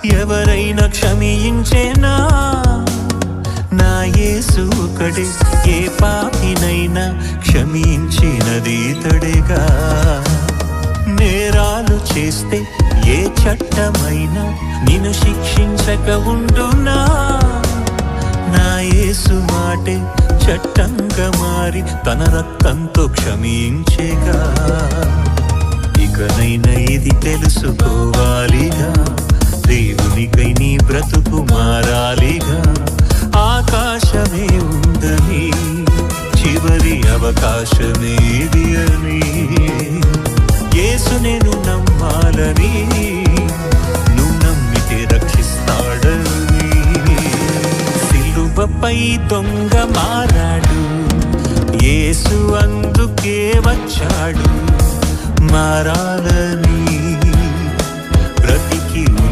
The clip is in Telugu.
ఎవరైనా క్షమించేనా? నా యేసు ఒకడే, ఏ పాపినైనా క్షమించినది ఇతడేగా. నేరాలు చేస్తే ఏ చట్టమైనా నిన్ను శిక్షించక ఉండునా? నా యేసు మాటే చట్టంగా మారి తన రక్తంతో క్షమించేగా. ఇకనైనా ఇది తెలుసుకోవాలిగా, దేవునికై నీ బ్రతుకు మారాలిగా. ఆకాశమే ఉందని, చివరి అవకాశమేది అని, యేసు నేను నమ్మాలని, నువ్వు నమ్మితే రక్షిస్తాడని. సిలువపై దొంగ మారాడు, యేసు అందుకే వచ్చాడు మారాలని.